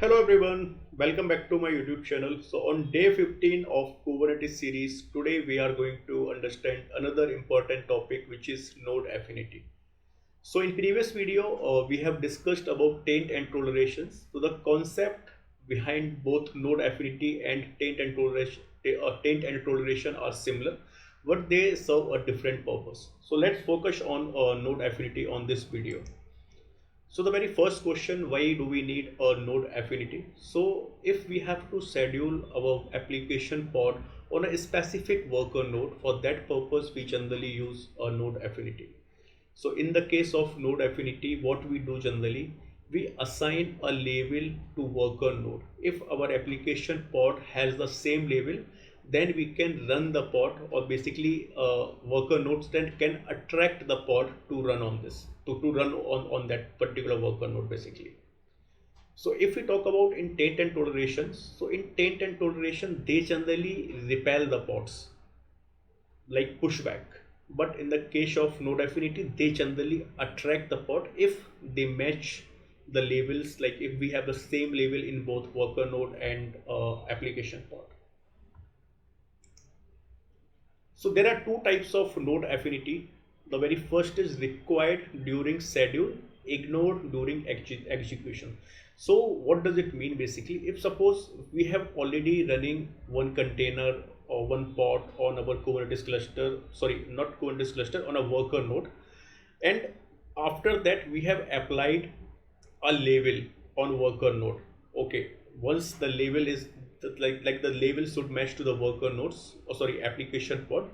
Hello everyone, welcome back to my YouTube channel. So on day 15 of Kubernetes series, today we are going to understand another important topic, which is node affinity. So in previous video, we have discussed about taint and tolerations. So the concept behind both node affinity and taint and toleration are similar, but they serve a different purpose. So let's focus on node affinity on this video. So the very first question, why do we need a node affinity? So if we have to schedule our application pod on a specific worker node, for that purpose we generally use a node affinity. So in the case of node affinity, what we do generally, we assign a label to worker node. If our application pod has the same label, then we can run the pod, or basically worker nodes then can attract the pod to run on this, to run on that particular worker node basically. So if we talk about in taint and tolerations, so in taint and toleration, they generally repel the pods, like pushback. But in the case of node affinity, they generally attract the pod if they match the labels, like if we have the same label in both worker node and application pod. So there are two types of node affinity. The very first is required during schedule, ignored during execution. So what does it mean basically? If suppose we have already running one container or one pod on our Kubernetes cluster, sorry, not Kubernetes cluster, on a worker node, and after that we have applied a label on worker node. Okay, once the label is like the label should match to the worker nodes, or sorry, application pod.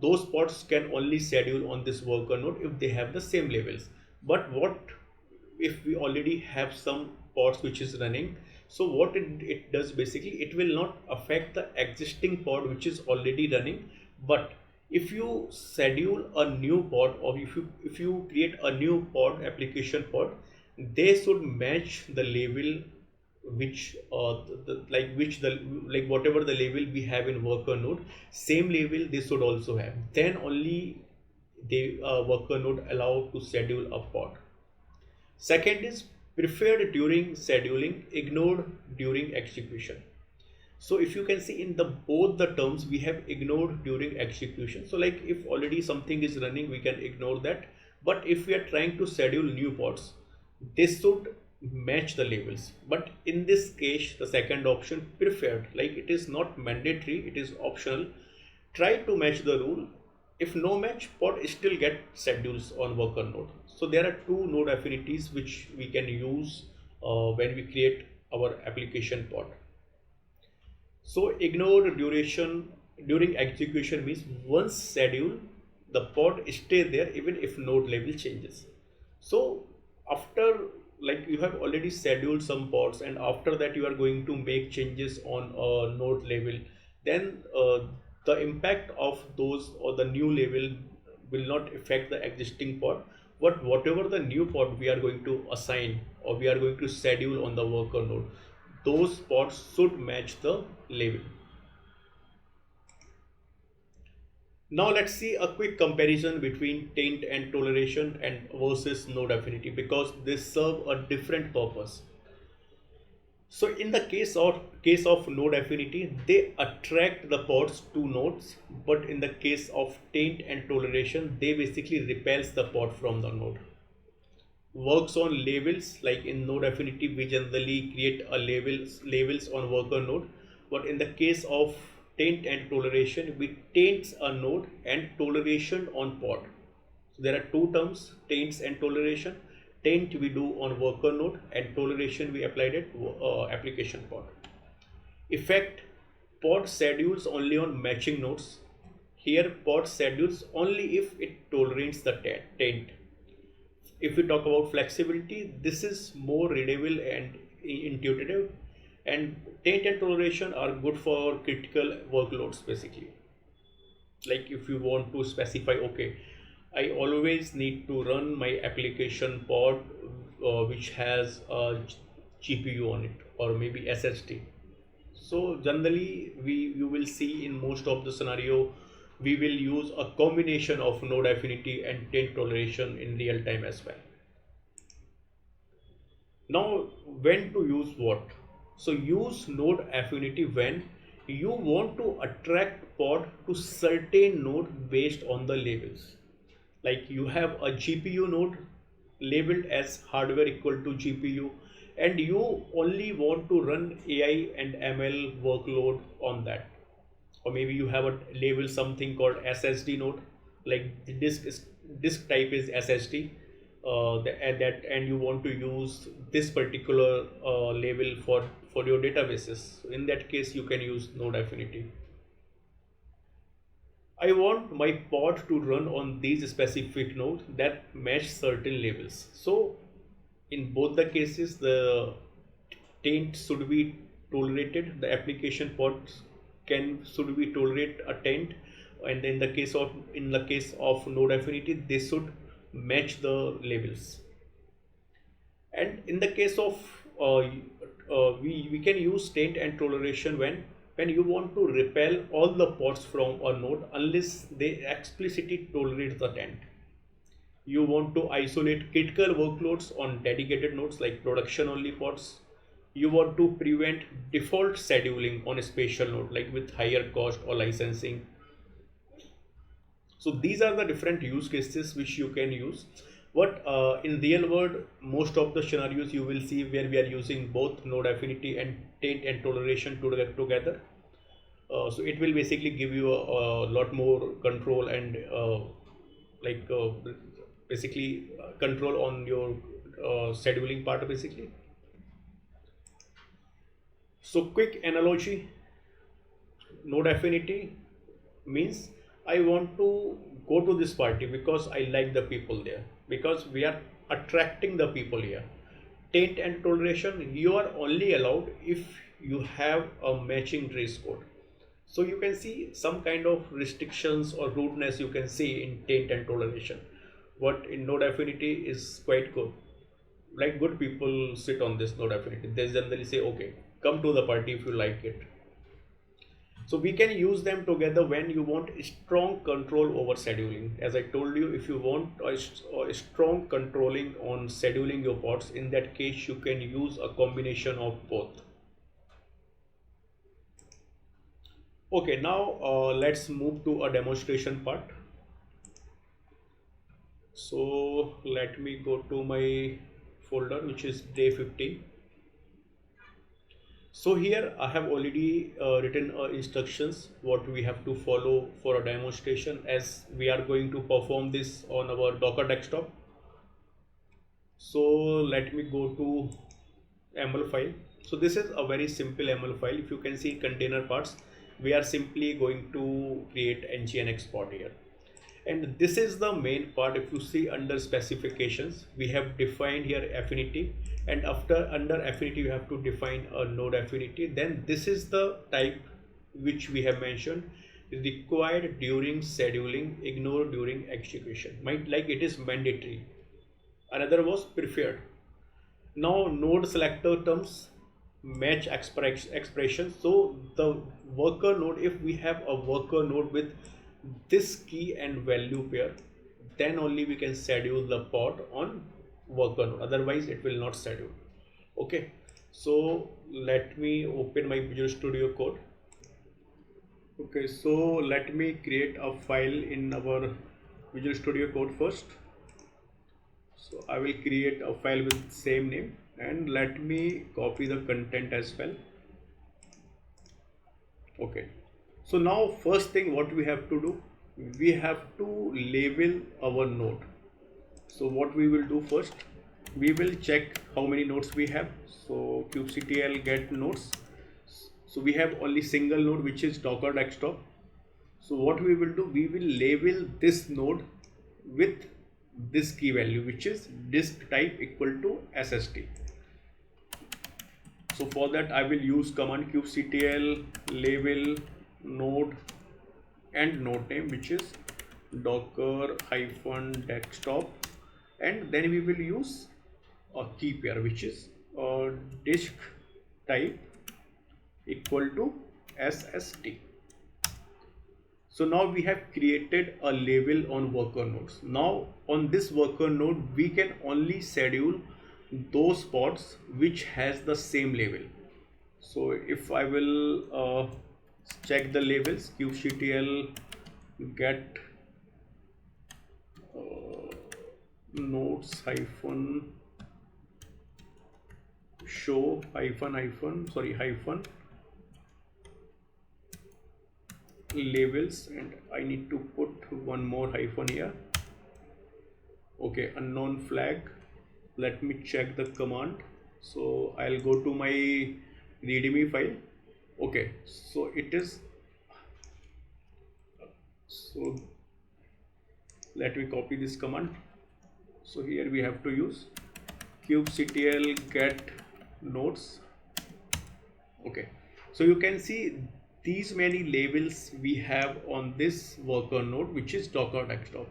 Those pods can only schedule on this worker node if they have the same labels. But what if we already have some pods which is running? So what it does basically, it will not affect the existing pod which is already running. But if you schedule a new pod, or if you create a new pod, application pod, they should match the label which like whatever the label we have in worker node, same label they should also have. Then only they worker node allow to schedule a pod. Second is preferred during scheduling, ignored during execution. So if you can see in the both the terms, we have ignored during execution. So like if already something is running, we can ignore that. But if we are trying to schedule new pods, this should match the labels. But in this case, the second option, preferred, like it is not mandatory, it is optional. Try to match the rule. If no match, pod still get schedules on worker node. So there are two node affinities which we can use when we create our application pod. So ignore duration during execution means once scheduled, the pod stay there even if node label changes. So after, like you have already scheduled some pods, and after that you are going to make changes on a node label, then the impact of those or the new label will not affect the existing pod. But whatever the new pod we are going to assign or we are going to schedule on the worker node, those pods should match the label. Now let's see a quick comparison between taint and toleration and versus node affinity, because they serve a different purpose. So in the case of node affinity, they attract the pods to nodes, but in the case of taint and toleration, they basically repels the pod from the node. Works on labels, like in node affinity we generally create a labels on worker node, but in the case of taint and toleration, we taints a node and toleration on pod. So there are two terms, taints and toleration. Taint we do on worker node and toleration we applied it application pod. Effect, pod schedules only on matching nodes. Here pod schedules only if it tolerates the taint. If we talk about flexibility, this is more readable and intuitive, and taint and toleration are good for critical workloads basically. Like if you want to specify, okay, I always need to run my application pod which has a GPU on it, or maybe SSD. So generally you will see in most of the scenario we will use a combination of node affinity and taint toleration in real time as well. Now when to use what? So use node affinity when you want to attract pod to certain node based on the labels. Like you have a GPU node labeled as hardware equal to GPU, and you only want to run AI and ML workload on that. Or maybe you have a label something called SSD node, like the disk type is SSD, and you want to use this particular label for your databases. So in that case, you can use node affinity. I want my pod to run on these specific nodes that match certain labels. So in both the cases, the taint should be tolerated. The application pods can should be tolerate a taint, and in the case of node affinity, they should match the labels. And in the case of we can use taint and toleration when you want to repel all the pods from a node unless they explicitly tolerate the taint. You want to isolate critical workloads on dedicated nodes like production only pods. You want to prevent default scheduling on a special node like with higher cost or licensing. So these are the different use cases which you can use. But in real world, most of the scenarios you will see where we are using both node affinity and taint and toleration together. So it will basically give you a lot more control and like basically control on your scheduling part basically. So quick analogy, node affinity means I want to go to this party because I like the people there, because we are attracting the people here. Taint and toleration, you are only allowed if you have a matching dress code. So you can see some kind of restrictions or rudeness you can see in taint and toleration. What in node affinity is quite good. Like good people sit on this node affinity. They generally say, okay, come to the party if you like it. So we can use them together when you want strong control over scheduling. As I told you, if you want a strong controlling on scheduling your pods, in that case you can use a combination of both. Okay, now let's move to a demonstration part. So let me go to my folder which is day 15. So here I have already written instructions what we have to follow for a demonstration, as we are going to perform this on our Docker desktop. So let me go to YAML file. So this is a very simple YAML file. If you can see container parts, we are simply going to create nginx pod here. And this is the main part. If you see under specifications, we have defined here affinity, and after under affinity you have to define a node affinity. Then this is the type which we have mentioned, required during scheduling, ignored during execution. Like it is mandatory. Another was preferred. Now node selector terms match expression. So the worker node, if we have a worker node with this key and value pair, then only we can schedule the pod on worker node, otherwise it will not schedule. Okay, so let me open my Visual Studio Code. Okay, so let me create a file in our Visual Studio Code first. So I will create a file with same name, and let me copy the content as well. Okay, so now first thing what we have to do, we have to label our node. So what we will do first, we will check how many nodes we have. So kubectl get nodes. So we have only single node which is Docker desktop. So what we will do, we will label this node with this key value which is disk type equal to SSD. So for that I will use command kubectl label node and node name which is docker -desktop, and then we will use a key pair which is disk type equal to SSD. So now we have created a label on worker nodes. Now on this worker node we can only schedule those pods which has the same label. So if I will check the labels, kubectl get nodes hyphen show hyphen labels, and I need to put one more hyphen here. Okay, unknown flag. Let me check the command. So I'll go to my readme file. Okay, so it is, so let me copy this command. So here we have to use kubectl get nodes. Okay, so you can see these many labels we have on this worker node, which is Docker desktop.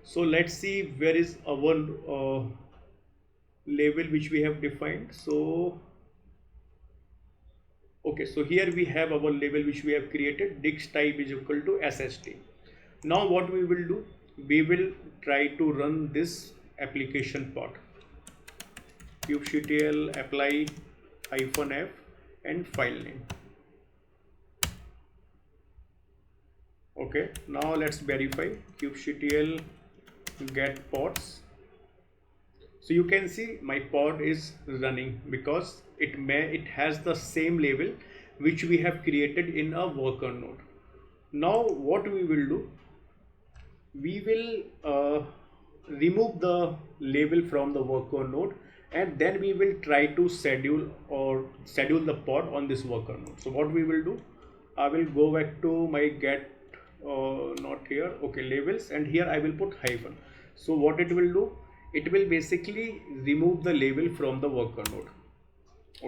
So let's see where is our label which we have defined. So okay, so here we have our label which we have created, disk type is equal to SST. Now what we will do, we will try to run this application pod, kubectl apply -f and file name. Okay, now let's verify kubectl get pods. So you can see my pod is running because it has the same label which we have created in a worker node. Now what we will do, we will remove the label from the worker node, and then we will try to schedule the pod on this worker node. So what we will do, I will go back to my get not here, okay, labels, and here I will put hyphen. So what it will do, it will basically remove the label from the worker node.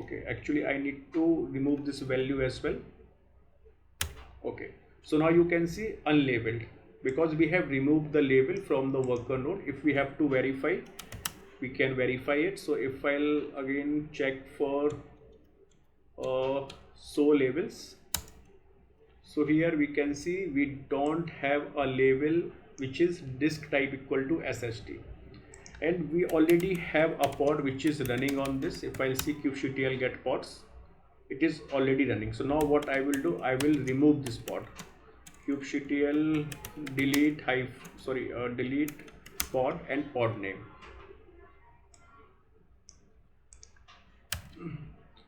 Okay, actually I need to remove this value as well. Okay, so now you can see unlabeled because we have removed the label from the worker node. If we have to verify, we can verify it. So if I'll again check for show labels, so here we can see we don't have a label which is disk type equal to SST, and we already have a pod which is running on this. If I'll see kubectl get pods, it is already running. So now what I will do, I will remove this pod, kubectl delete delete pod and pod name.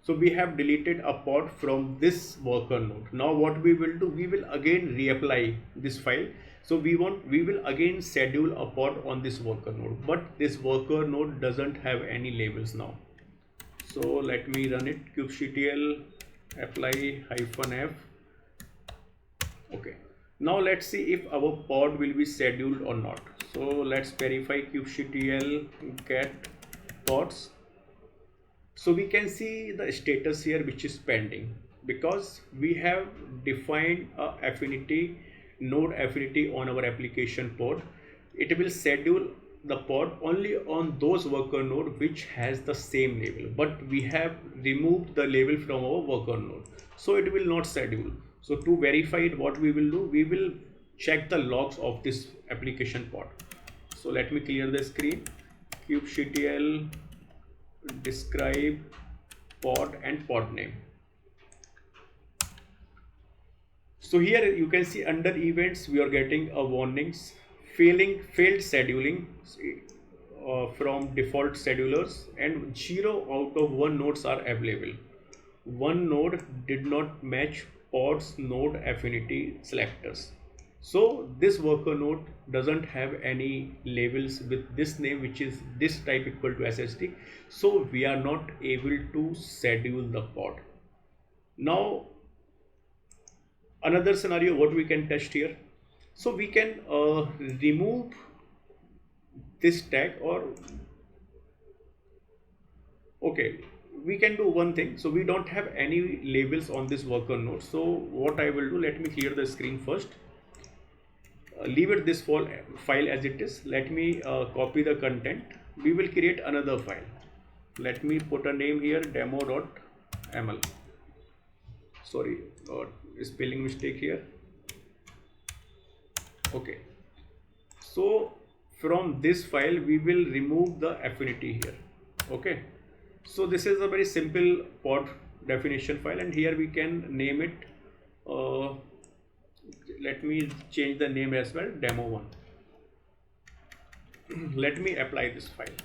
So we have deleted a pod from this worker node. Now what we will do, we will again reapply this file. So we will again schedule a pod on this worker node, but this worker node doesn't have any labels now. So let me run it, kubectl apply -f. Okay, now let's see if our pod will be scheduled or not. So let's verify kubectl get pods. So we can see the status here which is pending because we have defined a affinity node affinity on our application pod. It will schedule the pod only on those worker node which has the same label, but we have removed the label from our worker node, so it will not schedule. So to verify it, what we will do, we will check the logs of this application pod. So let me clear the screen, kubectl describe pod and pod name. So here you can see under events we are getting a warnings, failed scheduling from default schedulers, and 0 out of 1 nodes are available. One node did not match pod's node affinity selectors. So this worker node doesn't have any labels with this name, which is this type equal to SST. So we are not able to schedule the pod. Now another scenario what we can test here. So we can remove this tag, or okay, we can do one thing. So we don't have any labels on this worker node. So what I will do, let me clear the screen first. Leave it this file as it is. Let me copy the content. We will create another file. Let me put a name here, demo.ml. Sorry, spelling mistake here. Okay, so from this file we will remove the affinity here. Okay, so this is a very simple pod definition file, and here we can name it, let me change the name as well, demo1. Let me apply this file,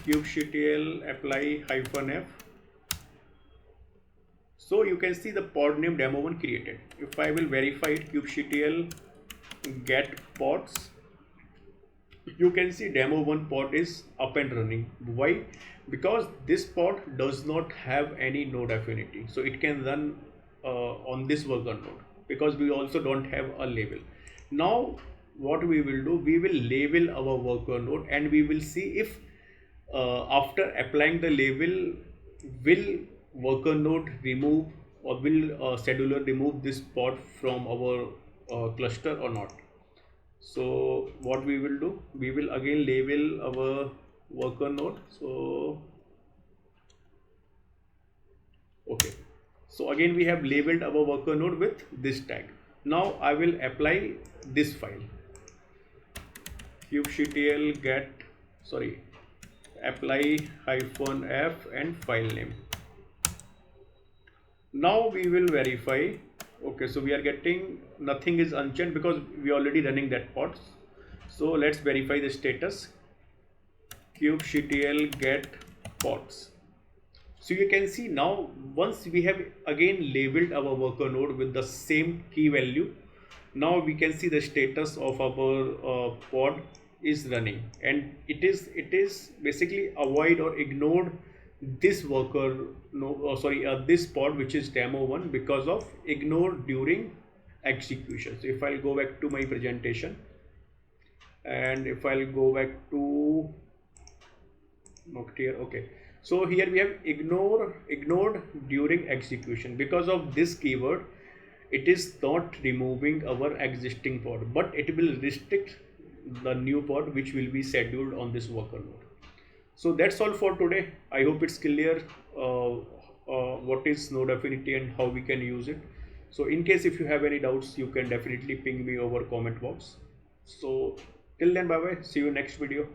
kubectl apply -f. So you can see the pod name demo1 created. If I will verify it, kubectl get pods, you can see demo1 pod is up and running. Why? Because this pod does not have any node affinity, so it can run on this worker node, because we also don't have a label. Now what we will do, we will label our worker node, and we will see if after applying the label, will worker node remove, or will scheduler remove this pod from our cluster or not. So what we will do, we will again label our worker node. So okay, so again we have labeled our worker node with this tag. Now I will apply this file, kubectl get, sorry, apply -f and file name. Now we will verify. Okay, so we are getting nothing is unchanged because we are already running that pod. So let's verify the status, kubectl get pods. So you can see now, once we have again labeled our worker node with the same key value, now we can see the status of our pod is running, and it is basically avoid or ignored this worker no this pod, which is demo1, because of ignored during execution. So if I'll go back to my presentation, and if I'll go back to, not here, okay, so here we have ignored during execution. Because of this keyword, it is not removing our existing pod, but it will restrict the new pod which will be scheduled on this worker node. So that's all for today. I hope it's clear what is node affinity and how we can use it. So in case if you have any doubts, you can definitely ping me over comment box. So till then, bye bye, see you next video.